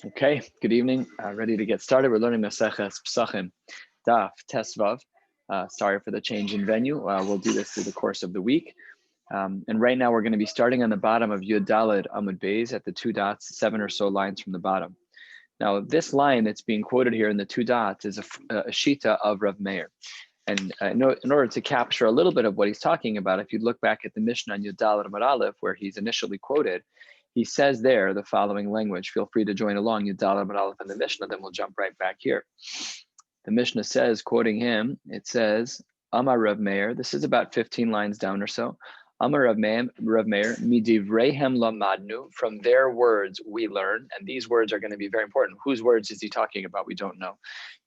Okay, good evening. Ready to get started. We're learning Maseches Pesachim, Daf Tesvav. Sorry for the change in venue. We'll do this through the course of the week. And right now we're going to be starting on the bottom of Yud Daled Amud Beis at the two dots, 7 or so lines from the bottom. Now, this line that's being quoted here in the two dots is a shita of Rav Meir. And in order to capture a little bit of what he's talking about, if you look back at the Mishnah on Yud Daled Amud Aleph, where he's initially quoted, he says there the following language. Feel free to join along, Yud Daled Amud Aleph and the Mishnah, then we'll jump right back here. The Mishnah says, quoting him, it says, Amar Rav Meir, this is about 15 lines down or so. Amar Rav Meir, midivreihem lamadnu, from their words we learn, and these words are going to be very important. Whose words is he talking about? We don't know.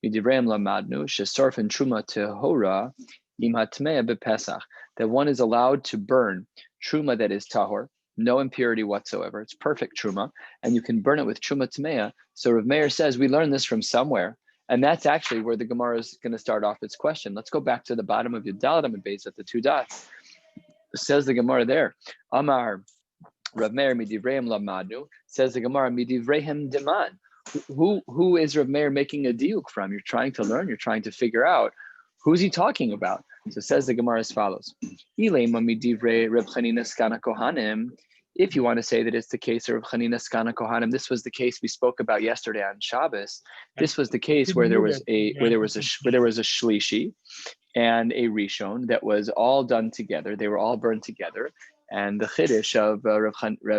Midivreihem lamadnu, shesorfen truma tehora im hatmea bepesach, that one is allowed to burn truma that is tahor, no impurity whatsoever. It's perfect truma, and you can burn it with truma tmeya. So Rav Meir says we learn this from somewhere, and that's actually where the Gemara is going to start off its question. Let's go back to the bottom of Yud Daled Amud Beis at the two dots. It says the Gemara there, Amar Rav Meir midivreihem lamadnu, says the Gemara midivreihem deman. Who is Rav Meir making a diuk from? You're trying to learn, you're trying to figure out who's he talking about. So says the Gemara as follows: if you want to say that it's the case of Chanina Skana Kohanim, this was the case we spoke about yesterday on Shabbos. This was the case where there was a shlishi and a rishon that was all done together. They were all burned together. And the chiddush of Rav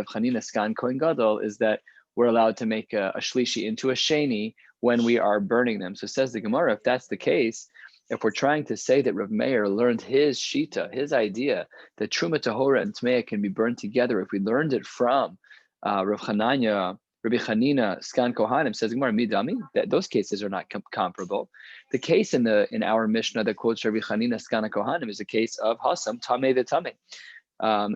Chanina Skan Kohen Gadol is that we're allowed to make a shlishi into a sheni when we are burning them. So says the Gemara, if that's the case, if we're trying to say that Rav Meir learned his shita, his idea that truma tahora and tmeya can be burned together, if we learned it from Rabbi Chanina Skan Kohanim, says Gemara midami, that those cases are not comparable. The case in our Mishnah that quotes Rabbi Chanina Skan Kohanim is a case of hasam tameh v'tameh.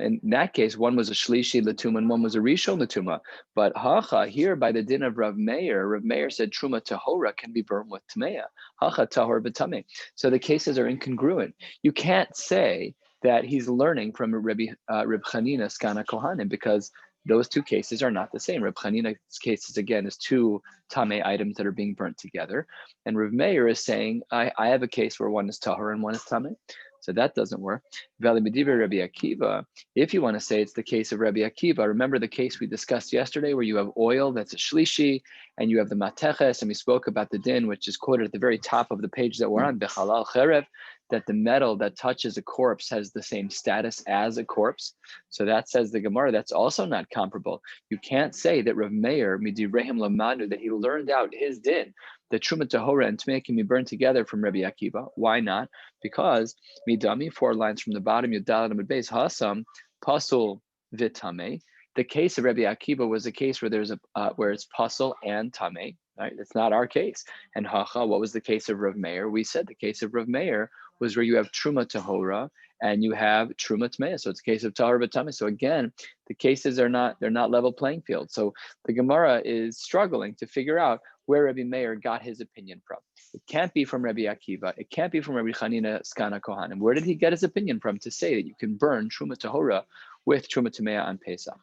In that case, one was a shlishi latuma and one was a rishon latuma. But hacha here by the din of Rav Meir said truma tahora can be burned with tmeya. Hacha tahor b'tameh. So the cases are incongruent. You can't say that he's learning from Reb Chanina Skana Kohanim because those two cases are not the same. Reb Chanina's cases again is two tameh items that are being burnt together, and Rav Meir is saying I have a case where one is tahor and one is tameh. So that doesn't work. Rabbi Akiva, if you want to say it's the case of Rabbi Akiva, remember the case we discussed yesterday where you have oil that's a shlishi and you have the Maseches, and we spoke about the din, which is quoted at the very top of the page that we're on, Bechalal Cherev, that the metal that touches a corpse has the same status as a corpse. So that says the Gemara, that's also not comparable. You can't say that Rav Meir, midivreihem lamadu, that he learned out his din, that truma tahora and tmeya can be burned together from Rabbi Akiva. Why not? Because midami, 4 lines from the bottom, Yud Daled Amud Beis, hasam pasul v'tamei. The case of Rabbi Akiva was a case where there's where it's pasul and tamei. Right? It's not our case. And hacha, what was the case of Rav Meir? We said the case of Rav Meir was where you have truma tahora and you have truma tmeya. So it's a case of tahor v'tamei. So again, the cases they're not level playing field. So the Gemara is struggling to figure out where Rabbi Meir got his opinion from. It can't be from Rabbi Akiva. It can't be from Rabbi Chanina Skana Kohanim. Where did he get his opinion from to say that you can burn truma tahora with truma tmeya on Pesach?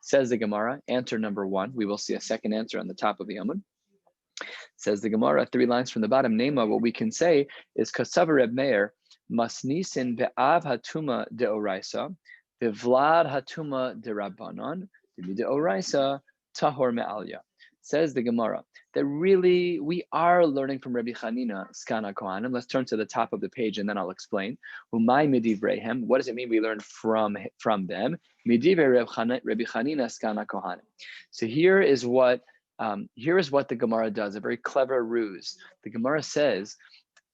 Says the Gemara, answer number 1. We will see a second answer on the top of the Amud. Says the Gemara, 3 lines from the bottom, Nema, what we can say is Kasav Reb Meir, Masnisin ve'av hatuma de'oraisa, ve'vlad hatuma de'rabbanon, de'oraisa tahor me'alya. Says the Gemara, that really we are learning from Rabbi Chanina Skana Kohanim. Let's turn to the top of the page and then I'll explain. Umay midivreihem, what does it mean we learn from them? Midivrei Rabbi Chanina Skana Kohanim. So here is what the Gemara does, a very clever ruse. The Gemara says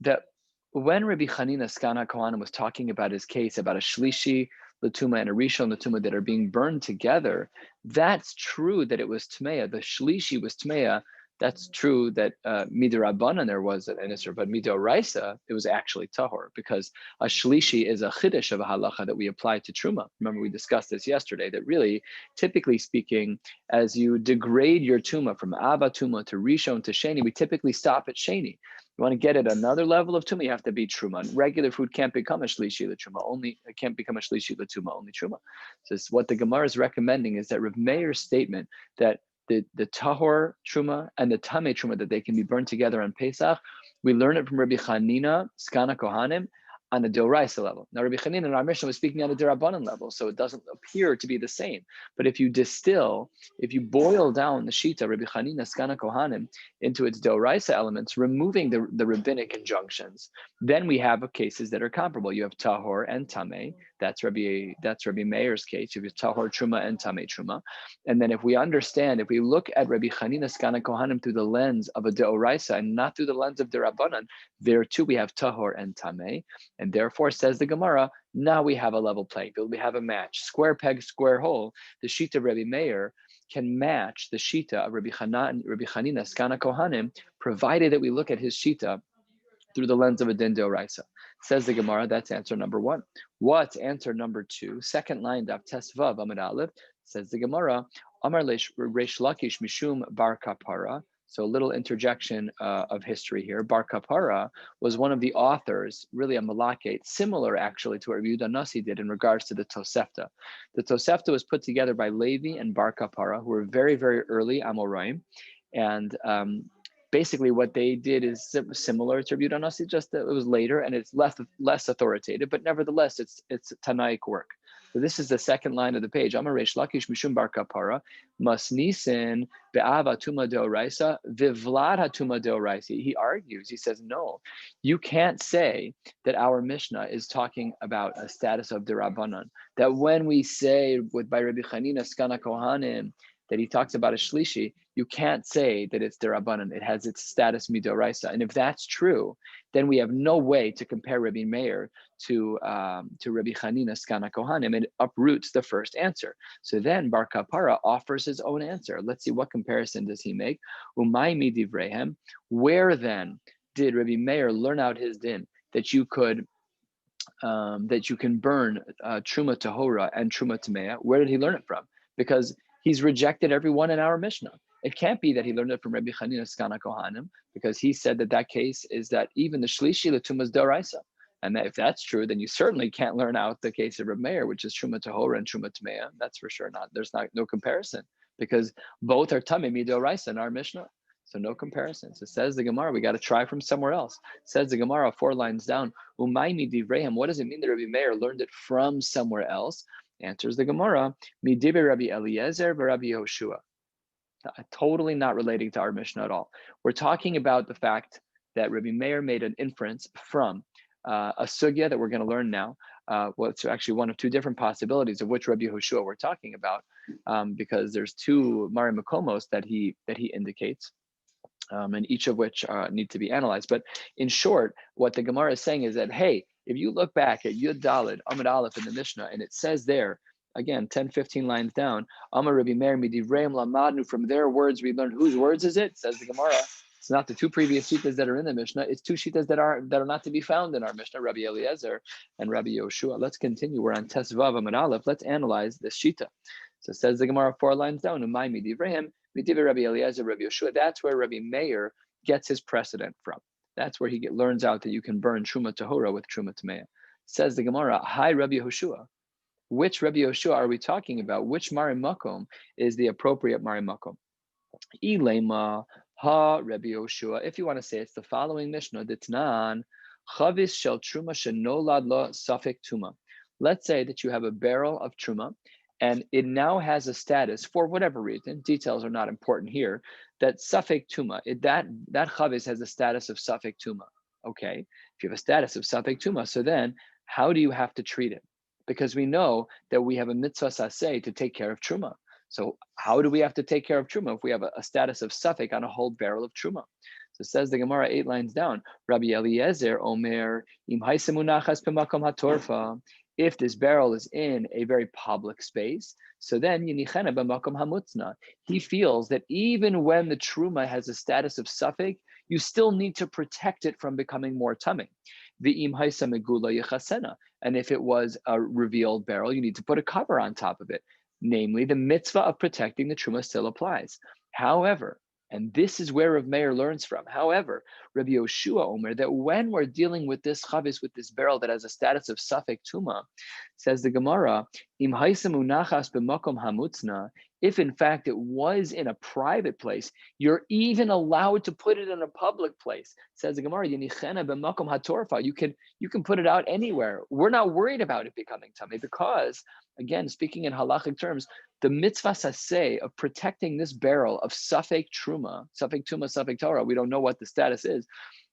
that when Rabbi Chanina Skana Kohanim was talking about his case about a shlishi latuma and a rishon latuma that are being burned together, that's true that it was tmeya. The shlishi was tmeya. That's true that midrabanan there was an isser, but midoraisa it was actually tahor because a shlishi is a chiddush of a halacha that we apply to truma. Remember we discussed this yesterday. That really, typically speaking, as you degrade your tuma from ava tuma to rishon to sheni, we typically stop at sheni. You want to get at another level of tuma, you have to be truma. Regular food can't become a shlishi l'truma. It can't become a shlishi l'tuma. Only truma. So what the Gemara is recommending is that Rav Meir's statement that the tahor truma and the tamei truma, that they can be burned together on Pesach. We learn it from Rabbi Chanina, Skana Kohanim, on the Doraisa level. Now, Rabbi Chanina in our Mishnah was speaking on the Derabanan level, so it doesn't appear to be the same. But if you boil down the Shita, Rabbi Chanina, Skana Kohanim, into its Doraisa elements, removing the rabbinic injunctions, then we have cases that are comparable. You have Tahor and Tamei. That's Rabbi Meir's case. You have Tahor Truma and Tamei Truma. And then if we look at Rabbi Chanina, Skana Kohanim through the lens of a Deoraisa and not through the lens of Derabanan, there too we have Tahor and Tamei. And therefore, says the Gemara, now we have a level playing field. We have a match. Square peg, square hole. The Shita of Rabbi Meir can match the Shita of Rabbi Chanina, Skana Kohanim, provided that we look at his Shita through the lens of a din deoraisa. Says the Gemara, that's answer number one. What's answer number two? Second line, Daf Tesvav Amud Aleph, says the Gemara, Amar Reish Lakish Mishum Bar Kapara. So a little interjection of history here. Bar Kapara was one of the authors, really a malakate, similar actually to what Rabbi Yehuda Nasi did in regards to the Tosefta. The Tosefta was put together by Levi and Bar Kapara, who were very, very early Amoraim. And basically what they did is similar to Rabbi Yehuda Nasi, just that it was later and it's less authoritative, but nevertheless it's Tanaic work. So this is the second line of the page. Amar Reish Lakish Mishum Bar Kapara, Masnisen Be'ava Tuma Deoraisa, Vivlad Hatuma Deoraisa. He argues, he says, no, you can't say that our Mishnah is talking about a status of Derabanan. That when we say by Rabbi Chanina Skana Kohanim, that he talks about a shlishi, you can't say that it's derabanan. It has its status midoraisa. And if that's true, then we have no way to compare Rabbi Meir to Rabbi Chanina Skana Kohanim. It uproots the first answer. So then Bar Kapara offers his own answer. Let's see, what comparison does he make? Umay midivrehem. Where then did Rabbi Meir learn out his din that you can burn truma tahora and truma tamea? Where did he learn it from? Because he's rejected everyone in our Mishnah. It can't be that he learned it from Rabbi Chanina Skana Kohanim, because he said that case is that even the shlishi l'tumas doraisa. And that if that's true, then you certainly can't learn out the case of Rabbi Meir, which is truma tahora and truma tamea. That's for sure not. There's no comparison, because both are tamei midoraisa in our Mishnah. So no comparison. So says the Gemara, we got to try from somewhere else. Says the Gemara 4 lines down, Umay midivrehim. What does it mean that Rabbi Meir learned it from somewhere else? Answers the Gemara, Midibe Rabbi Eliezer Rabbi Yehoshua. Totally not relating to our Mishnah at all. We're talking about the fact that Rabbi Meir made an inference from a sugya that we're going to learn now. Well, it's actually one of two different possibilities of which Rabbi Yehoshua we're talking about, because there's two Mari Makomos that he indicates. And each of which need to be analyzed. But in short, what the Gemara is saying is that, hey, if you look back at Yud Daled, Amud Aleph in the Mishnah, and it says there, again, 10, 15 lines down, Amar Rabbi Meir midivreim lamadnu, from their words we learned. Whose words is it? Says the Gemara. It's not the two previous shitas that are in the Mishnah. It's two shitas that are not to be found in our Mishnah, Rabbi Eliezer and Rabbi Yehoshua. Let's continue. We're on Tesvav Amud Aleph. Let's analyze this shita. So says the Gemara 4 lines down, Umay midivreim, midivrei Rabbi Eliezer, Rabbi Yehoshua. That's where Rabbi Meir gets his precedent from. That's where he learns out that you can burn truma tahora with truma tamea. Says the Gemara, hi Rabbi Yehoshua. Which Rabbi Yehoshua are we talking about? Which Mari Makom is the appropriate Mari Makom? Ilema ha Rabbi Yehoshua. If you want to say it's the following Mishnah, Ditnan chavis shel truma shenolad lo safek tuma. Let's say that you have a barrel of truma, and it now has a status, for whatever reason, details are not important here, that safek tuma, that chavis has a status of safek tuma. Okay, if you have a status of safek tuma, so then how do you have to treat it? Because we know that we have a mitzvah saseh to take care of truma. So how do we have to take care of truma if we have a status of safek on a whole barrel of truma? So says the Gemara 8 lines down, Rabbi Eliezer Omer, im haisemunachas p'makom hatorfa. If this barrel is in a very public space, so then yinichena b'makom hamutzna. He feels that even when the truma has a status of safek, you still need to protect it from becoming more tummy. V'im haisa megula yechasena. And if it was a revealed barrel, you need to put a cover on top of it. Namely, the mitzvah of protecting the truma still applies. However, And this is where Rav Meir learns from. However, Rabbi Yoshua Omer, that when we're dealing with this chavis, with this barrel that has a status of safek tuma, says the Gemara, im haisam unachas b'makom hamutzna, if in fact it was in a private place, you're even allowed to put it in a public place. Says the Gemara, yenichena b'makom hatorfa, you can put it out anywhere. We're not worried about it becoming tummy because, again, speaking in halachic terms, the mitzvah saseh of protecting this barrel of safek truma, safek Torah, we don't know what the status is.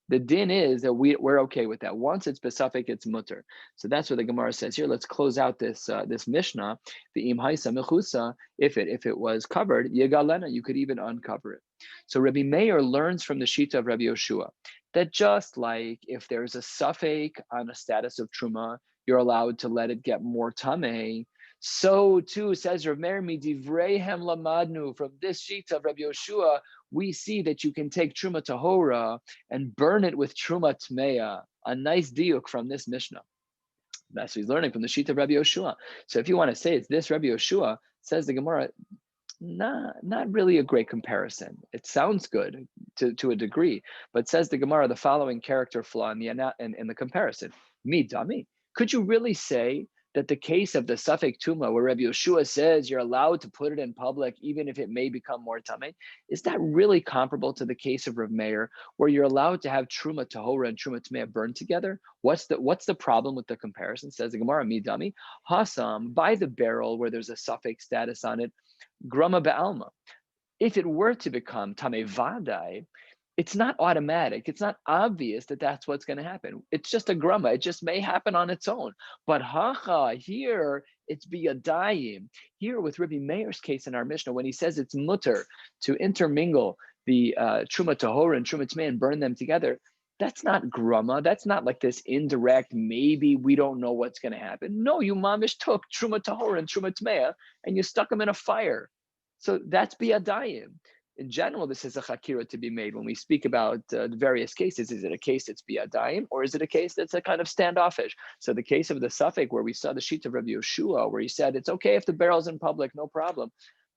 The din is that we're okay with that. Once it's besafek, it's mutter. So that's what the Gemara says here. Let's close out this this Mishnah. The im haisa mechusa, if it was covered, yegalena, you could even uncover it. So Rabbi Meir learns from the Shita of Rabbi Yoshua that just like if there's a safek on a status of truma, you're allowed to let it get more tameh. So too, says Rav Meir, midivreihem lamadnu, from this sheet of Rabbi Yoshua, we see that you can take truma tahora and burn it with truma tmeya. A nice diuk from this Mishnah. That's what he's learning from the sheet of Rabbi Yoshua. So if you want to say it's this Rabbi Yoshua, says the Gemara, not really a great comparison. It sounds good to a degree, but says the Gemara, the following character flaw in the comparison. Mi dami. Could you really say that the case of the safek tuma, where Rabbi Yoshua says you're allowed to put it in public even if it may become more tameh, is that really comparable to the case of Rav Meir, where you're allowed to have truma tahora and truma tmeya burned together? What's the problem with the comparison? Says the Gemara, midami hasam, by the barrel where there's a safek status on it, grama be'alma. If it were to become tameh vadai, it's not automatic. It's not obvious that that's what's going to happen. It's just a grama. It just may happen on its own. But hacha, here, it's biyadayim. Here with Rabbi Meir's case in our Mishnah, when he says it's mutter to intermingle the truma tahora and truma tmei and burn them together, that's not grama. That's not like this indirect, maybe we don't know what's going to happen. No, you mamish took truma tahora and truma tmei and you stuck them in a fire. So that's biyadayim. In general, this is a chakira to be made when we speak about the various cases. Is it a case that's biyadayim, or is it a case that's a kind of standoffish? So the case of the safek, where we saw the sheet of Rabbi Yoshua, where he said it's okay if the barrel's in public, no problem.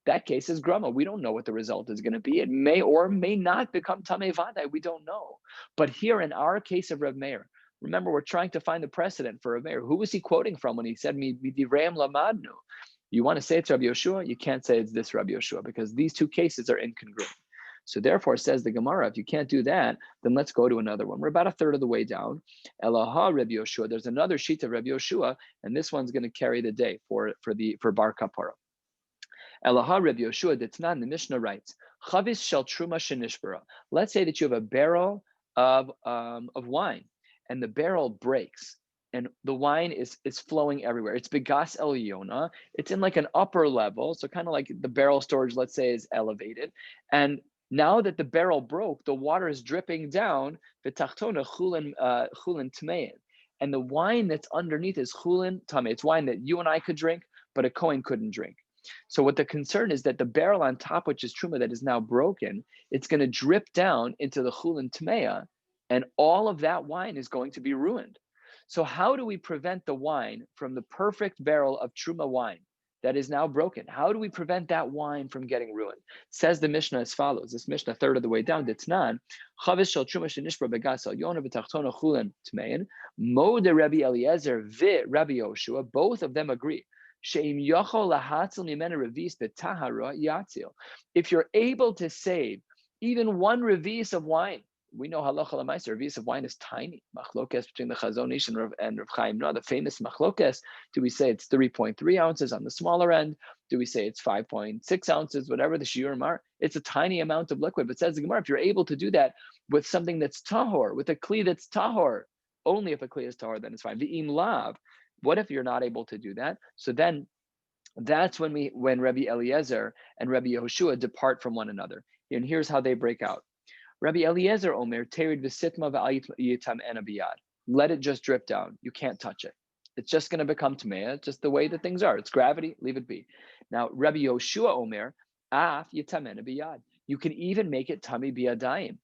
That case is grama. We don't know what the result is going to be. It may or may not become tamei vadai. We don't know. But here in our case of Rav Meir, remember, we're trying to find the precedent for Rav Meir. Who was he quoting from when he said midivreim lamadnu? You want to say it's Rabbi Yoshua, you can't say it's this Rabbi Yoshua because these two cases are incongruent. So therefore, says the Gemara, if you can't do that, then let's go to another one. We're about a third of the way down. Elaha Rabbi Yoshua. There's another sheet of Rabbi Yoshua, and this one's going to carry the day for Bar Kapara. Elaha Rabbi Yoshua, that's not in the Mishnah writes, Chavis shel truma shenishbara. Let's say that you have a barrel of wine, and the barrel breaks. And the wine is flowing everywhere. It's begas eliyona. It's in like an upper level, so kind of like the barrel storage, let's say, is elevated. And now that the barrel broke, the water is dripping down. V'tachtona chulin tmein, and the wine that's underneath is chulin tamei. It's wine that you and I could drink, but a kohen couldn't drink. So what the concern is that the barrel on top, which is truma, that is now broken, it's going to drip down into the chulin tmeya, and all of that wine is going to be ruined. So how do we prevent the wine from the perfect barrel of truma wine that is now broken? How do we prevent that wine from getting ruined? Says the Mishnah as follows. This Mishnah, third of the way down, Ditznan, Chavis shel truma shenishbara begas eliyona v'tachtona chulin tmein, Mo de Rabbi Eliezer vi Rabbi Yoshua, both of them agree. Sheim yochol lahatzil mimena revis betahara yatzil. If you're able to save even one revis of wine, we know halacha l'maaseh, revis of wine is tiny. Machlokes between the Chazon Ish and Rav Chaim Noah, the famous machlokes. Do we say it's 3.3 ounces on the smaller end? Do we say it's 5.6 ounces? Whatever the shiurim are, it's a tiny amount of liquid. But says the Gemara, if you're able to do that with something that's tahor, with a kli that's tahor, only if a kli is tahor, then it's fine. V'im lav. What if you're not able to do that? So then that's when Rabbi Eliezer and Rabbi Yehoshua depart from one another. And here's how they break out. Rabbi Eliezer Omer terid v'sitma v'ayitam ena biyad. Let it just drip down. You can't touch it. It's just going to become tamei, just the way that things are. It's gravity, leave it be. Now, Rabbi Yoshua Omer, af yitam ena biyad. You can even make it tamei biyadayim.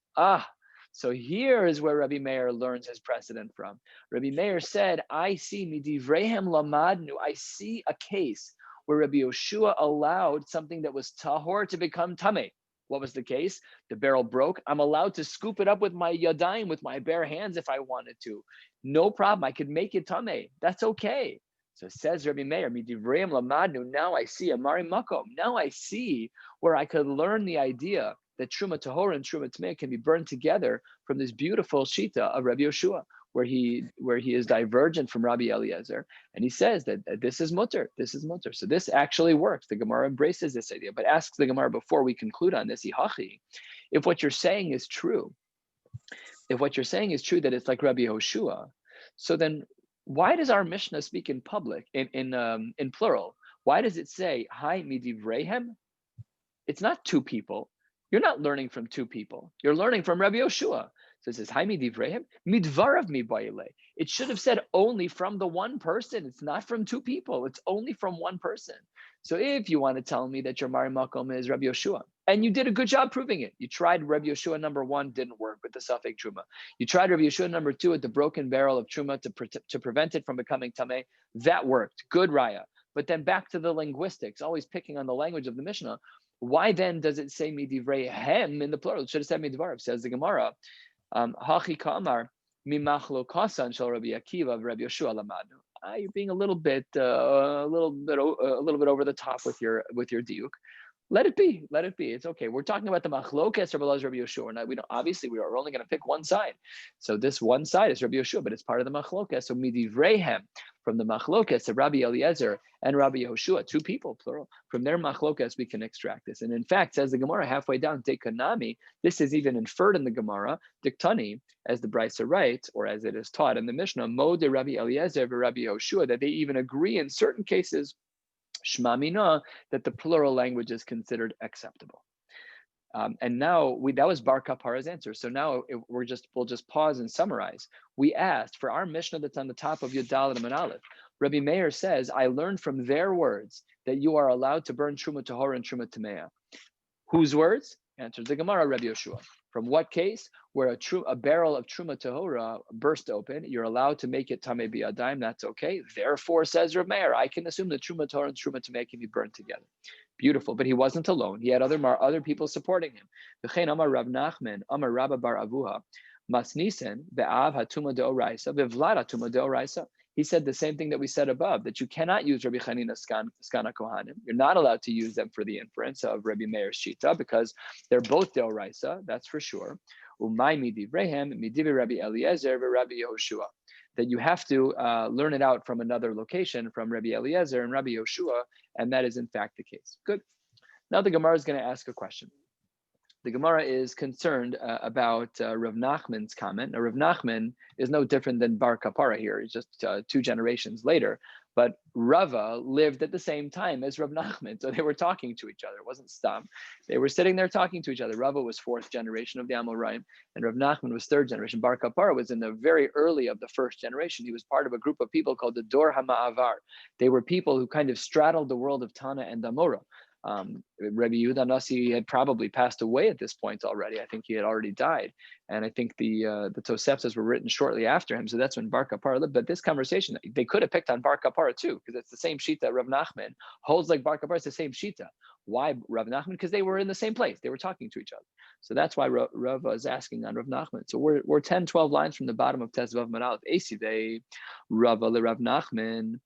So here is where Rabbi Meir learns his precedent from. Rabbi Meir said, I see midivrehem lamadnu. I see a case where Rabbi Yoshua allowed something that was tahor to become tamei. What was the case? The barrel broke. I'm allowed to scoop it up with my yadayim, with my bare hands if I wanted to. No problem. I could make it tameh. That's okay. So says Rabbi Meir, Midivreim lamadnu. Now I see Amari Makom. Now I see where I could learn the idea that Truma Tahora and Truma Tameh can be burned together from this beautiful shita of Rabbi Yoshua, where he is divergent from Rabbi Eliezer, and he says that this is mutter. This is mutter. So this actually works. The Gemara embraces this idea, but asks the Gemara before we conclude on this, if what you're saying is true, that it's like Rabbi Hoshua, so then why does our Mishnah speak in public, in plural? Why does it say Hai midivrehem? It's not two people. You're not learning from two people. You're learning from Rabbi Yoshua. So it says, Hai midivrehem, midvarav mi ba'ileh. It should have said only from the one person. It's not from two people. It's only from one person. So if you want to tell me that your Mari Makom is Rabbi Yoshua, and you did a good job proving it. You tried Rabbi Yoshua number 1, didn't work with the Safek Truma. You tried Rabbi Yoshua number 2 at the broken barrel of Truma to prevent it from becoming Tameh. That worked. Good Raya. But then back to the linguistics, always picking on the language of the Mishnah. Why then does it say midivrehem in the plural? It should have said midvarav. Says the Gemara, hachi kamar mimachlo kasan shel Rabbi Akiva Rabbi Yoshua lamadu. You're being a little bit over the top with your diuk. Let it be. It's okay. We're talking about the machlokes Rabbi Yoshua. We are only going to pick one side. So this one side is Rabbi Yoshua, but it's part of the machlokes. So midivrehem, from the machlokes of Rabbi Eliezer and Rabbi Yoshua, two people, plural. From their machlokes, we can extract this. And in fact, says the Gemara halfway down, Dekanami, this is even inferred in the Gemara, Diktani, as the Brisa writes, or as it is taught in the Mishnah, Mo de Rabbi Eliezer and Rabbi Yoshua, that they even agree in certain cases, Shma Mina, that the plural language is considered acceptable. And now that was Bar Kapara's answer. So now we'll just pause and summarize. We asked for our Mishnah that's on the top of Yud Daled and Aleph. Rabbi Meir says, I learned from their words that you are allowed to burn Truma Tahora and Truma Tameya. Whose words? Answers the Gemara, Rabbi Yoshua. From what case? Where a barrel of Truma Tahora burst open, you're allowed to make it Tameh Biyadayim, that's okay. Therefore, says Rabbi Meir, I can assume that Truma Tahora and Truma Tameya can be burned together. Beautiful, but he wasn't alone. He had other people supporting him. V'chein Amar Rav Nachman, Amar Rabba bar Avuha, Masnisen, Be'av HaTuma De'oraisa, Be'vlad HaTuma De'oraisa. He said the same thing that we said above, that you cannot use Rabbi Chanina Skana Kohanim. You're not allowed to use them for the inference of Rabbi Meir's Shita because they're both De'oraisa, that's for sure. Umay midivrehem, midivi Rabbi Eliezer, Rabbi Yehoshua. That you have to learn it out from another location, from Rabbi Eliezer and Rabbi Yoshua, and that is in fact the case. Good. Now the Gemara is going to ask a question. The Gemara is concerned about Rav Nachman's comment. Now, Rav Nachman is no different than Bar Kapara here. He's just 2 generations later. But Rava lived at the same time as Rav Nachman, so they were talking to each other. It wasn't Stam. They were sitting there talking to each other. Rava was 4th generation of the Amoraim, and Rav Nachman was 3rd generation. Bar Kapara was in the very early of the 1st generation. He was part of a group of people called the Dor HaMa'avar. They were people who kind of straddled the world of Tana and Amora. Rabbi Yehuda Nasi had probably passed away at this point already. I think he had already died. And I think the Toseftas were written shortly after him. So that's when Bar Kapara lived. But this conversation, they could have picked on Bar Kapara too, because it's the same Shita Rav Nachman holds like Bar Kapara. It's the same Shita. Why Rav Nachman? Because they were in the same place. They were talking to each other. So that's why Rava is asking on Rav Nachman. So we're 10, 12 lines from the bottom of Tezvav Manal. Esivei Rava le Rav Nachman.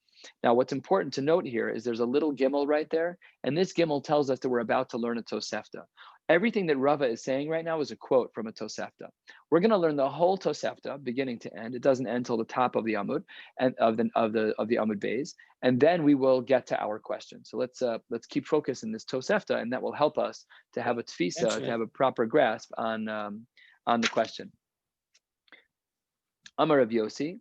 Now, what's important to note here is there's a little gimel right there, and this gimel tells us that we're about to learn a Tosefta. Everything that Rava is saying right now is a quote from a Tosefta. We're going to learn the whole Tosefta, beginning to end. It doesn't end till the top of the Amud and of the Amud Beis, and then we will get to our question. So let's keep focus in this Tosefta, and that will help us to have a tfisa, to have a proper grasp on the question. Amar Rav Yossi.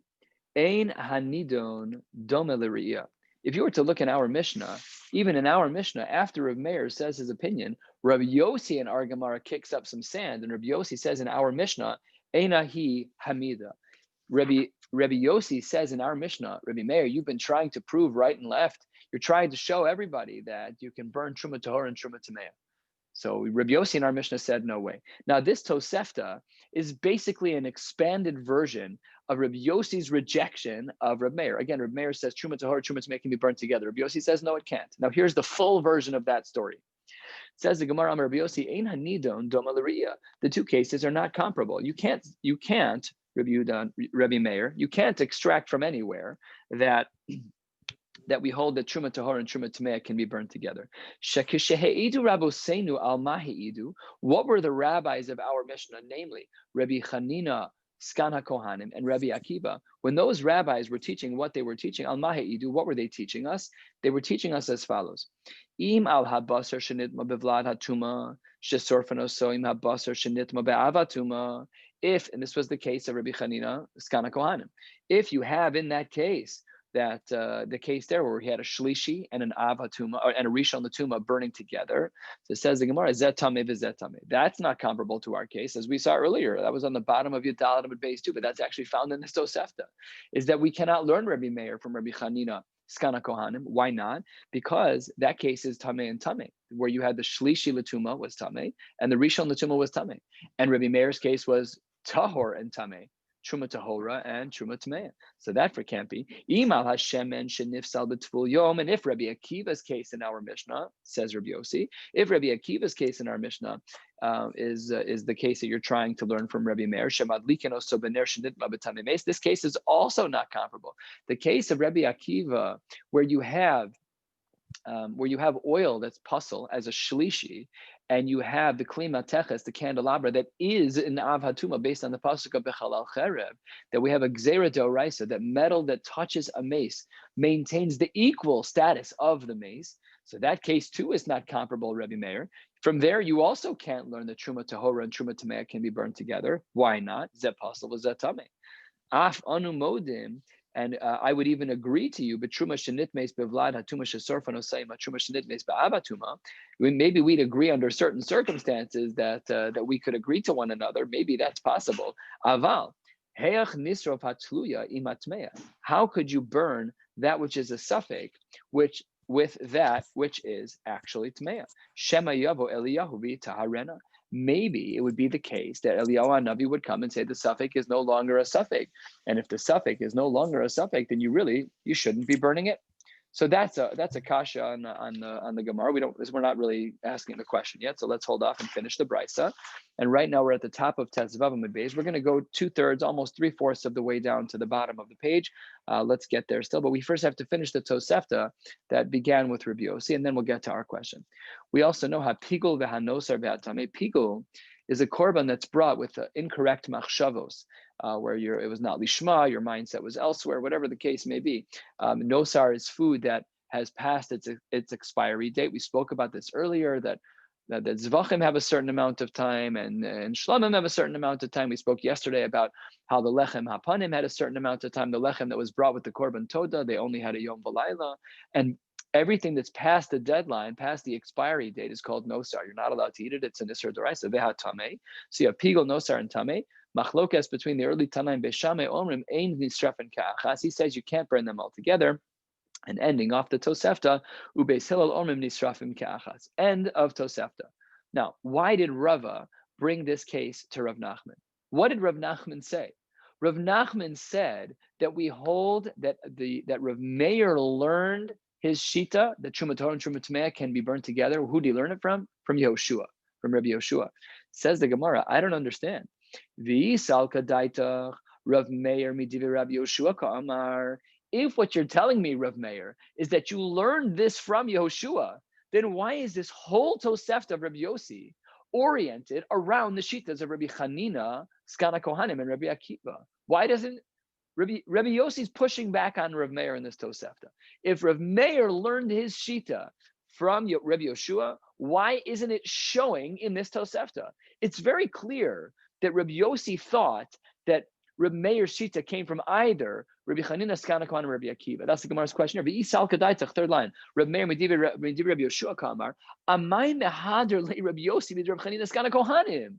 Ein hanidon dome l'riyah. If you were to look in our Mishnah, even in our Mishnah, after Rav Meir says his opinion, Rabbi Yossi in our Gemara kicks up some sand, and Rabbi Yossi says in our Mishnah, Einahi hamida. Rabbi Yossi says in our Mishnah, Rabbi Meir, you've been trying to prove right and left. You're trying to show everybody that you can burn Truma Tahor and Truma Tameya. So Rabbi Yossi in our Mishnah said, no way. Now this Tosefta is basically an expanded version of Rabbi Yossi's rejection of Rabbi Meir. Again, Rabbi Meir says Truma Tahor, Truma Tameya can be burnt together. Rabbi Yossi says, no, it can't. Now here's the full version of that story. Says the Gemara, Amar Rabbi Yossi, Ein hanidon doma l'riyah. The two cases are not comparable. You can't, Rabbi Meir, you can't extract from anywhere that we hold that Truma Tahor and Truma Tameh can be burned together. What were the rabbis of our Mishnah, namely Rabbi Chanina, Skan HaKohanim, and Rabbi Akiva? When those rabbis were teaching what they were teaching, Al Mahi'idu, what were they teaching us? They were teaching us as follows. Im al habasar shenitma bevlad hatuma, shesorfano soim habasar shenitma be'avatuma. If, and this was the case of Rabbi Chanina, Skan HaKohanim, if you have in that case, that the case there where he had a shlishi and an av hatuma and a rishon latuma burning together. So it says the Gemara, zet tameh v'zet tameh. That's not comparable to our case, as we saw earlier. That was on the bottom of Yudal and base too, but that's actually found in this Tosefta. Is that we cannot learn Rabbi Meir from Rabbi Chanina, Skana Kohanim. Why not? Because that case is tameh and tameh, where you had the shlishi latuma was tameh and the rishon latuma was tameh, and Rabbi Meir's case was tahor and tameh. Truma Tahora and Truma Tameh. So that for can't be. Imal Hashem and Shenifsal B'Tvul Yom. And if Rabbi Akiva's case in our Mishnah, says Rabbi Yossi, if Rabbi Akiva's case in our Mishnah is the case that you're trying to learn from Rabbi Meir, this case is also not comparable. The case of Rabbi Akiva, where you have oil that's puzzle as a shlishi, and you have the kli mateches, the candelabra, that is an av hatuma based on the pasuk of bechalal cherev, that we have a gzera deoraisa, that metal that touches a mace maintains the equal status of the mace. So that case too is not comparable, Rabbi Meir. From there, you also can't learn that truma tahora and truma tameh can be burned together. Why not? Zeh pasal was zeh tameh. Af anu modim. And I would even agree to you, but truma shenitmes bevlad hatuma shesorfan osayim truma shenitmes be'avatuma. Maybe we'd agree under certain circumstances that we could agree to one another. Maybe that's possible. Aval heach nisrof hatluya imatmeya. How could you burn that which is a suffix, which with that which is actually tmeya? Shema yavo Eliyahu v'taharena. Maybe it would be the case that Eliyahu Navi would come and say the suffix is no longer a suffix. And if the suffix is no longer a suffix, then you shouldn't be burning it. So that's a kasha on the Gemara. We're not really asking the question yet. So let's hold off and finish the brisa. And right now we're at the top of Tezvav Amud Beis. We're going to go 2/3, almost 3/4 of the way down to the bottom of the page. Let's get there still, but we first have to finish the Tosefta that began with Rabbi Yossi, and then we'll get to our question. We also know how pigul v'hanosar v'hatame. Pigul is a korban that's brought with incorrect machshavos, where it was not lishma, your mindset was elsewhere, whatever the case may be. Nosar is food that has passed its expiry date. We spoke about this earlier, that Zvachim have a certain amount of time and Shlamim have a certain amount of time. We spoke yesterday about how the Lechem Hapanim had a certain amount of time. The Lechem that was brought with the Korban Toda, they only had a Yom V'Layla. And everything that's past the deadline, past the expiry date, is called Nosar. You're not allowed to eat it. It's an Isser D'Oraisa, Veha Tameh. So you have Pigul, Nosar, and Tameh. Machlokas between the early Tanaim, Beishameh, Omrim, Ein Nisrafin Ka'achas. He says you can't burn them all together. And ending off the Tosefta, Ubeis Hillel Omrim Nisrafim Ke'achas. End of Tosefta. Now, why did Rava bring this case to Rav Nachman? What did Rav Nachman say? Rav Nachman said that we hold that Rav Meir learned his shita, that Truma Torah and Truma Tameh can be burned together. Who did he learn it from? From Yehoshua, from Rabbi Yehoshua. Says the Gemara, I don't understand. V'yisal kadaitach Rav Meir midivi Rabbi Yehoshua ka'amar. If what you're telling me, Rav Meir, is that you learned this from Yehoshua, then why is this whole Tosefta of Rabbi Yossi oriented around the shitas of Rabbi Chanina, Skana Kohanim, and Rabbi Akiva? Why doesn't Rabbi Yossi's pushing back on Rav Meir in this Tosefta? If Rav Meir learned his shita from Rabbi Yehoshua, why isn't it showing in this Tosefta? It's very clear that Rabbi Yossi thought that Rabbi Meir's shita came from either Rabbi Chanina, Skana Kohanim, and Rabbi Akiva. That's the Gemara's question. Rabbi Isal Kadaitach, third line. Rabbi Meir Medivi Rabbi Yehoshua Kamar. Amay mehader le Rabbi Yossi with Rabbi Chanina, Skana Kohanim.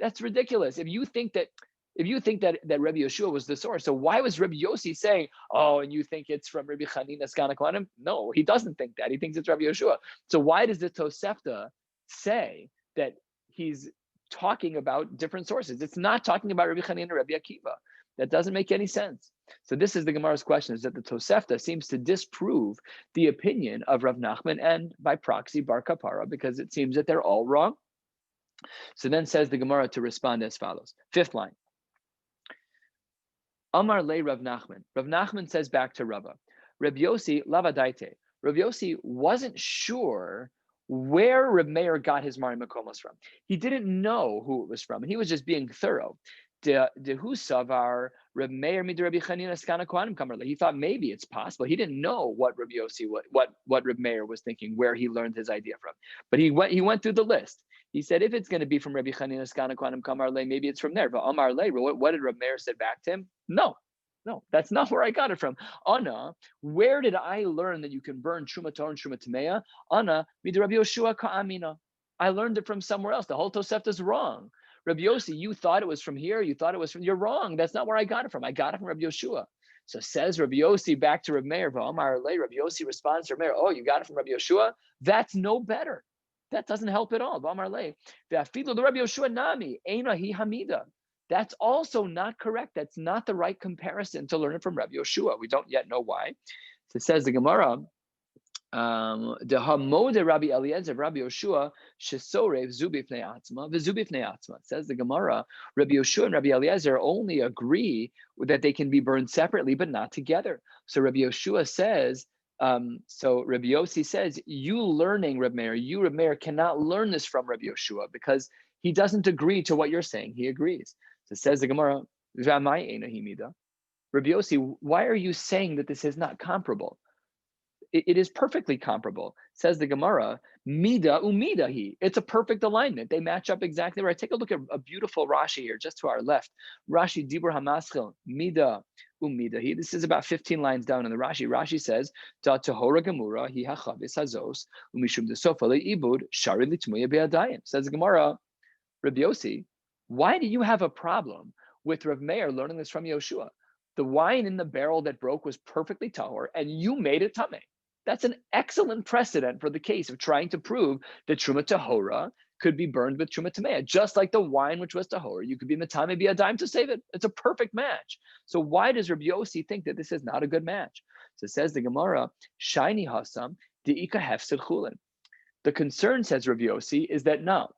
That's ridiculous. If you think that Rabbi Yehoshua was the source, so why was Rabbi Yossi saying, "Oh, and you think it's from Rabbi Chanina, Skana Kohanim"? No, he doesn't think that. He thinks it's Rabbi Yehoshua. So why does the Tosefta say that he's talking about different sources? It's not talking about Rabbi Chanina and Rabbi Akiva. That doesn't make any sense. So this is the Gemara's question, is that the Tosefta seems to disprove the opinion of Rav Nachman and by proxy Bar Kapara, because it seems that they're all wrong. So then says the Gemara to respond as follows. Fifth line. Amar le Rav Nachman. Rav Nachman says back to Rava. Rabbi Yossi lavadaite. Rabbi Yossi wasn't sure where Reb Meir got his Mari Makomos from. He didn't know who it was from, and he was just being thorough. Dehu savar Reb Meir mid Rabbi Chanina skana kohanim kamarle. He thought maybe it's possible. He didn't know what Rabbi Yossi, what Reb Meir was thinking, where he learned his idea from. But he went through the list. He said, if it's going to be from Rabbi Chanina skana kohanim kamarle, maybe it's from there. But Amar le, what did Reb Meir say back to him? No, that's not where I got it from. Anna, where did I learn that you can burn Truma Torah and Truma Tameya? Anna, mid Rabbi Yoshua ka'amina. I learned it from somewhere else. The whole Tosefta is wrong. Rabbi Yossi, you thought it was from here. You thought it was from, you're wrong. That's not where I got it from. I got it from Rabbi Yoshua. So says Rabbi Yossi back to Rabbi Meir. Rabbi Yossi responds to Rabbi Meir, oh, you got it from Rabbi Yoshua? That's no better. That doesn't help at all. The Rabbi Yoshua nami, eina hi hamida. That's also not correct. That's not the right comparison to learn it from Rabbi Yoshua. We don't yet know why. So it says the Gemara, the Hamode Rabbi Eliezer, Rabbi Yoshua, Shesorev Zubifnei Atzma, Vizubifnei Atzma. It says the Gemara, Rabbi Yoshua and Rabbi Eliezer only agree that they can be burned separately, but not together. So Rabbi Yoshua says, so Rabbi Yossi says, you learning Reb Meir cannot learn this from Rabbi Yoshua because he doesn't agree to what you're saying. He agrees. So it says the Gemara, Rabbi Yossi, why are you saying that this is not comparable? It is perfectly comparable. Says the Gemara, mida umidahi. It's a perfect alignment. They match up exactly right. Take a look at a beautiful Rashi here, just to our left. Rashi Dibur Hamaschil, mida umidahi. This is about 15 lines down in the Rashi. Rashi says, da tahora gemura hi hachavis hazos umishum desofa leibud shari litmuya be'adayim. Says the Gemara, Rabbi Yossi, why do you have a problem with Rav Meir learning this from Yoshua? The wine in the barrel that broke was perfectly tahor, and you made it tameh. That's an excellent precedent for the case of trying to prove that truma tahora could be burned with truma tameh, just like the wine which was tahor. You could be metame b'yadayim to save it. It's a perfect match. So why does Rabbi Yossi think that this is not a good match? So it says the Gemara, shiny hasam deika hefsid chulin. The concern, says Rabbi Yossi, is that no.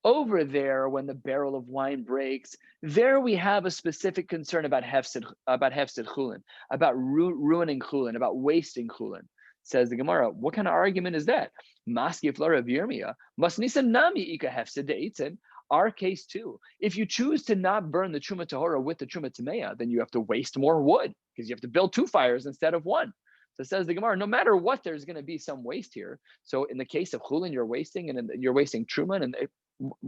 Over there, when the barrel of wine breaks, there we have a specific concern about hefsid chulin, about ruining chulin, about wasting chulin. Says the Gemara, what kind of argument is that? Maskif la Rav Yirmiyah, masnisa nami ika hefsid de'itzin. Our case too. If you choose to not burn the truma tahora with the truma tameya, then you have to waste more wood because you have to build 2 fires instead of 1. So says the Gemara, no matter what, there's going to be some waste here. So in the case of chulin, you're wasting, and you're wasting truma, and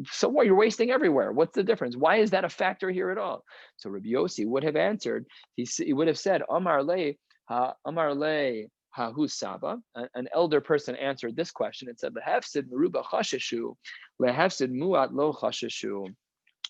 so what? You're wasting everywhere. What's the difference? Why is that a factor here at all? So Rabbi Yossi would have answered. He would have said, Amar le hahu saba. An elder person answered this question and said, Lehefsid meruba chasheshu, lehefsid muat lo chasheshu.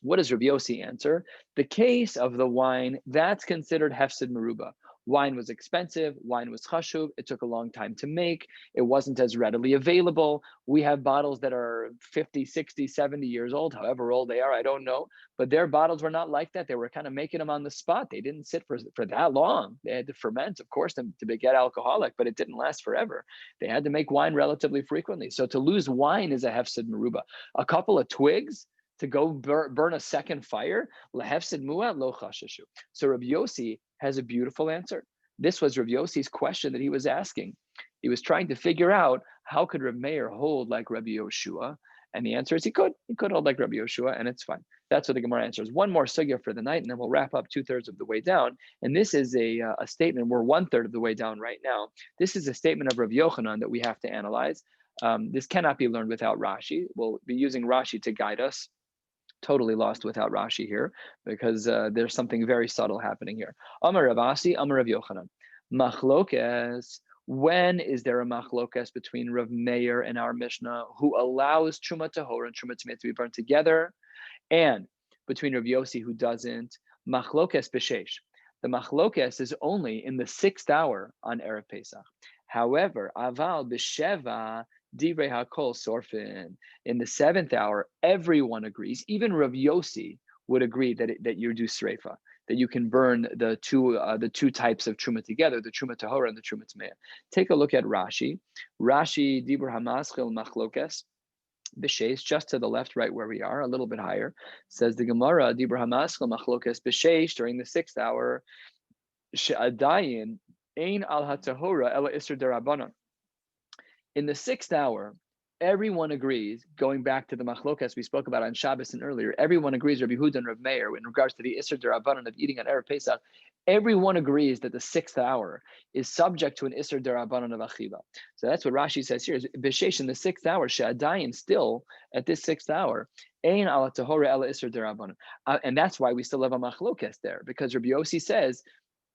What does Rabbi Yossi answer? The case of the wine, that's considered hefsid meruba. Wine was expensive, wine was chashuv, it took a long time to make, it wasn't as readily available. We have bottles that are 50, 60, 70 years old, however old they are, I don't know, but their bottles were not like that. They were kind of making them on the spot. They didn't sit for that long. They had to ferment, of course, to get alcoholic, but it didn't last forever. They had to make wine relatively frequently. So to lose wine is a hefsid meruba. A couple of twigs, to go burn a second fire, lehefsid muat lo chasheshu. So Rabbi Yossi has a beautiful answer. This was Rabbi Yossi's question that he was asking. He was trying to figure out how could Rabbi Meir hold like Rabbi Yoshua, and the answer is he could hold like Rabbi Yoshua, and it's fine. That's what the Gemara answers. One more sugya for the night, and then we'll wrap up 2/3 of the way down. And this is a statement. We're 1/3 of the way down right now. This is a statement of Rabbi Yochanan that we have to analyze. This cannot be learned without Rashi. We'll be using Rashi to guide us. Totally lost without Rashi here because there's something very subtle happening here. Amar Rav Asi, Amar Rav Yochanan. Machlokes. When is there a machlokes between Rav Meir and our Mishnah, who allows truma tahor and truma tameh to be burned together, and between Rav Yossi, who doesn't? Machlokes b'sheish. The machlokes is only in the 6th hour on Erev Pesach. However, aval b'sheva divrei hakol sorfin. In the 7th hour, everyone agrees. Even Rav Yossi would agree that you do sreifa. that you can burn the two types of truma together, the truma tahora and the truma tmeya. Take a look at Rashi. Rashi dibur hamaschil machlokes b'sheish, just to the left, right where we are, a little bit higher. Says the Gemara, dibur hamaschil machlokes b'sheish, during the 6th hour, she'adayin ein al hatahora ela isur derabanan. In the 6th hour, everyone agrees, going back to the machlokas we spoke about on Shabbos and earlier, everyone agrees, Rabbi Huda and Rabbi Meir, in regards to the Isser Derabanan of eating on Erev Pesach, everyone agrees that the 6th hour is subject to an Isser Derabanan of Achila. So that's what Rashi says here, is B'sheish, in the 6th hour, She'adayin, still, at this 6th hour, Ein ala tahora ela Isser Derabanan. And that's why we still have a machlokas there, because Rabbi Yossi says,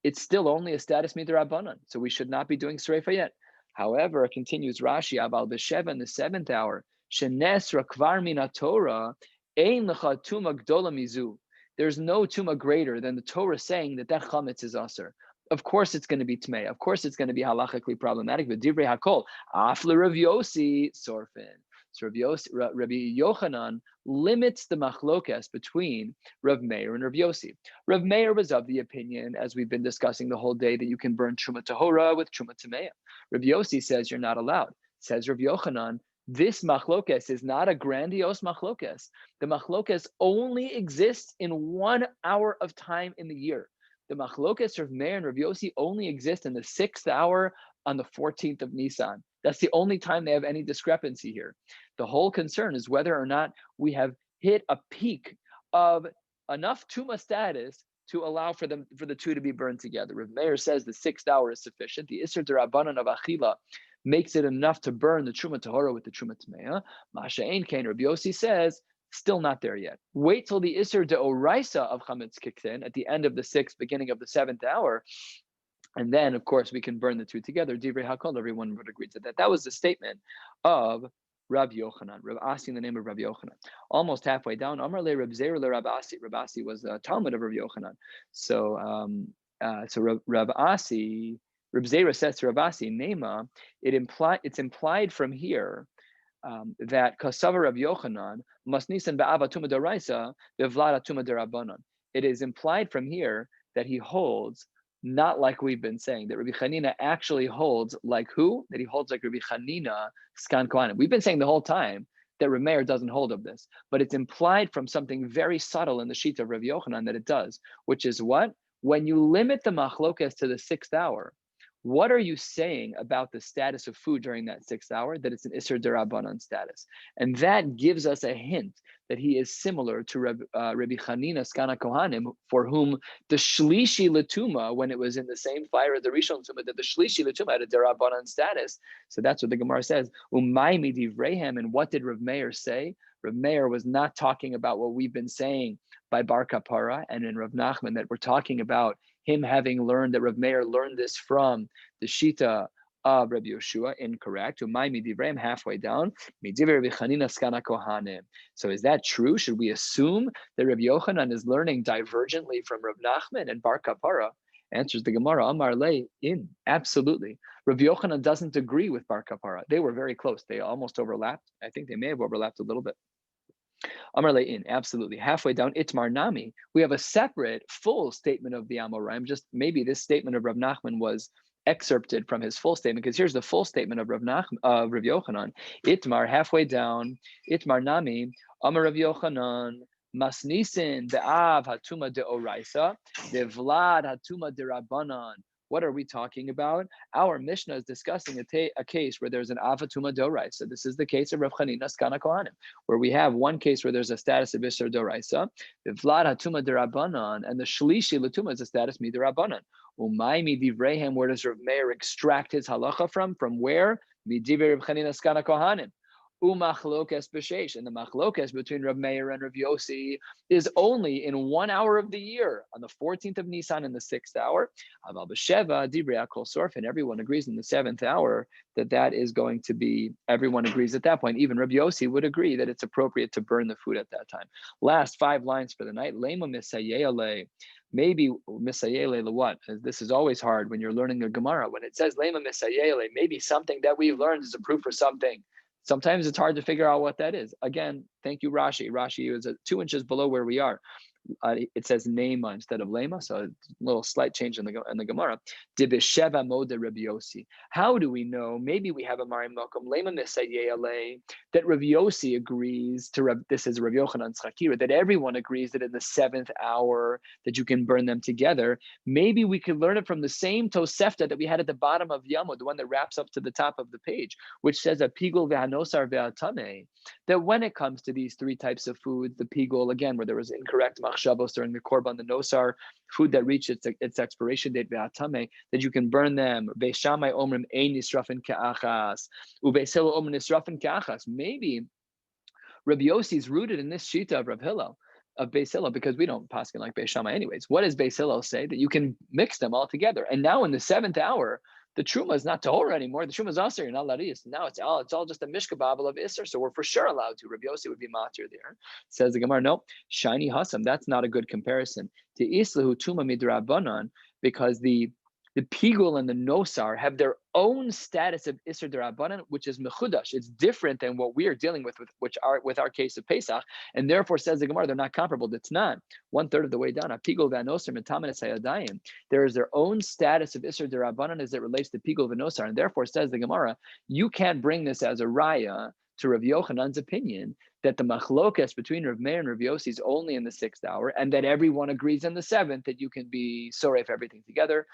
it's still only a status midrabanan, so we should not be doing sreifa yet. However, continues Rashi, Aval b'sheva, in the 7th hour, shenesra kvar min Torah, ein lecha tuma gdola mizu. There's no tuma greater than the Torah saying that chametz is aser. Of course, it's going to be tmei. Of course, it's going to be halachically problematic. But divrei hakol, afle Rav Yossi sorfin. So Rabbi Yochanan limits the machlokas between Rav Meir and Rav Yossi. Rav Meir was of the opinion, as we've been discussing the whole day, that you can burn truma tahora with truma tameya. Rav Yossi says you're not allowed. Says Rav Yochanan, this machlokas is not a grandiose machlokas. The machlokas only exists in 1 hour of time in the year. The machlokas Rav Meir and Rav Yossi only exist in the 6th hour on the 14th of Nisan. That's the only time they have any discrepancy here. The whole concern is whether or not we have hit a peak of enough tuma status to allow for the two to be burned together. Rav Meir says the 6th hour is sufficient. The Isser Derabanan of Achila makes it enough to burn the Truma Tahora with the Truma Tmeya. Masha Ein Kain, Rabbi Yossi says, still not there yet. Wait till the Isser Deoraisa of Chametz kicks in at the end of the 6th, beginning of the 7th hour. And then, of course, we can burn the two together. Divrei Hakol, everyone would agree to that. That was the statement of Rabbi Yochanan, Rav Asi in the name of Rabbi Yochanan. Almost halfway down, Amar le Reb Zeir le Rav Asi. Rav Asi was a Talmud of Rabbi Yochanan. So, Rav Asi, Reb Zeir says to Rav Asi, Nema, it's implied from here that Kasava Rabbi Yochanan must nisan ba'ava tuma deraisa bevlada tuma derabanan. It is implied from here that he holds not like we've been saying, that Rabbi Chanina actually holds like who? That he holds like Rabbi Chanina Skan Kohanim. We've been saying the whole time that Rabbi Meir doesn't hold of this, but it's implied from something very subtle in the sheet of Rabbi Yochanan that it does, which is what? When you limit the machlokas to the 6th hour, what are you saying about the status of food during that 6th hour? That it's an Isser Derabanan status. And that gives us a hint that he is similar to Rabbi Chanina Skana Kohanim, for whom the Shlishi Latuma, when it was in the same fire as the Rishon Tumah, that the Shlishi Latuma had a Derabanan status. So that's what the Gemara says. Umay midivrehem, and what did Rav Meir say? Rav Meir was not talking about what we've been saying by Bar Kapara and in Rav Nachman, that we're talking about him having learned, that Rav Meir learned this from the Shita of Rabbi Yoshua, incorrect. Umay midivrehem, halfway down. Midivrei Rabbi Chanina Skana Kohanim. So is that true? Should we assume that Rabbi Yochanan is learning divergently from Rav Nachman and Bar Kapara? Answers the Gemara, Amar Le, in. Absolutely. Rabbi Yochanan doesn't agree with Bar Kapara. They were very close. They almost overlapped. I think they may have overlapped a little bit. Amar Le, in. Absolutely. Halfway down, Itmar Nami. We have a separate full statement of the Amoraim. Just maybe this statement of Rav Nachman was excerpted from his full statement, because here's the full statement of Rav Yochanan. Itmar, halfway down, Itmar Nami, Amar Rav Yochanan, Masnisin be'av hatuma de'oraisa, devlad hatuma de'rabanan. What are we talking about? Our Mishnah is discussing a case where there's an avatuma doraisa. This is the case of Rav Chanina Skana Kohanim, where we have one case where there's a status of Isser doraisa, the Vlad hatuma derabanan, and the Shlishi latuma is a status midirabanan. Umay midivrehem, where does Rav Meir extract his halacha from? From where? Midivrei Rav Chanina Skana Kohanim. Umachlokas b'sheish, and the machlokas between Rav Meir and Rav Yossi is only in 1 hour of the year, on the 14th of Nisan in the 6th hour. Aval b'sheva divrei akol sorf, and everyone agrees in the 7th hour that is going to be, everyone agrees at that point. Even Rav Yossi would agree that it's appropriate to burn the food at that time. Last 5 lines for the night. Lema misayele. Maybe misayele what? This is always hard when you're learning a Gemara. When it says lema misayele, maybe something that we've learned is a proof for something. Sometimes it's hard to figure out what that is. Again, thank you, Rashi. Rashi is 2 inches below where we are. It says Nema instead of Lema, so a little slight change in the Gemara. Dibisheva Moda Rabbi Yossi. How do we know? Maybe we have a Mari Mokum Lema Misayele that Rabbi Yossi agrees to. This is Rabbi Yochanan's Chakira, that everyone agrees that in the 7th hour that you can burn them together. Maybe we could learn it from the same Tosefta that we had at the bottom of Yamud, the one that wraps up to the top of the page, which says a pigul ve'hanosar ve'atame. That when it comes to these 3 types of foods, the pigul, again, where there was incorrect machshavos during the korban, the nosar, food that reached its expiration date, ve'atame, that you can burn them. Beis Shammai omrim ein nisrafin ka'achas, ubeis Hillel omrim nisrafin ka'achas. Maybe Rabbi Yossi is rooted in this shita of Rav Hillel, of Beis Hillel, because we don't paskin like Beis Shammai anyways. What does Beis Hillel say? That you can mix them all together. And now in the 7th hour, the truma is not Torah anymore. The truma is Aser, not Laris. Now it's all just a mishkababel of Isser. So we're for sure allowed to. Rabbi Yossi would be matir there. Says the Gemara, no, shiny hasam. That's not a good comparison. To Islahu tuma midrabanan, because the pigul and the nosar have their own status of Isser Derabanan, which is mechudash. It's different than what we are dealing with our case of Pesach, and therefore says the Gemara, they're not comparable. It's not 1/3 of the way down. A pigul v'anosar mitamin esayadayim. There is their own status of Isser Derabanan as it relates to pigul v'anosar, and therefore says the Gemara, you can't bring this as a raya to Rav Yochanan's opinion that the machlokas between Rav Meir and Rav Yossi is only in the 6th hour, and that everyone agrees in the 7th that you can be sorry for everything together.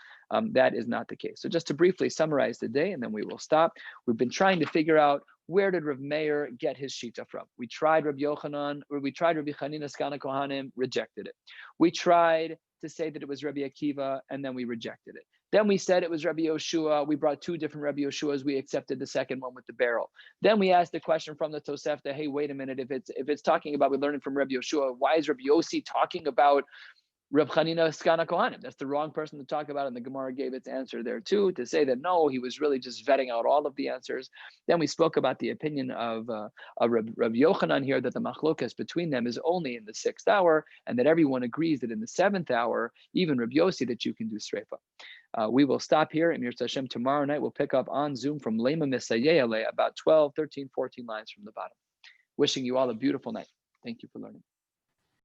That is not the case. So just to briefly summarize the day, and then we will stop. We've been trying to figure out, where did Rav Meir get his shita from? We tried Rabbi Yochanan, or we tried Rabbi Chanina Skana Kohanim, rejected it. We tried to say that it was Rabbi Akiva, and then we rejected it. Then we said it was Rabbi Yoshua. We brought 2 different Rabbi Yoshuas. We accepted the second one with the barrel. Then we asked the question from the Tosefta, hey, wait a minute, if it's talking about, we're learning from Rabbi Yoshua, why is Rabbi Yossi talking about Reb Chanina Skana Kohanim? That's the wrong person to talk about, and the Gemara gave its answer there too, to say that no, he was really just vetting out all of the answers. Then we spoke about the opinion of Reb Yochanan here, that the machlokas between them is only in the 6th hour, and that everyone agrees that in the 7th hour, even Reb Yossi, that you can do sreifa. We will stop here. Emir Hashem, tomorrow night we'll pick up on Zoom from Lema Misayele, about 12, 13, 14 lines from the bottom. Wishing you all a beautiful night. Thank you for learning.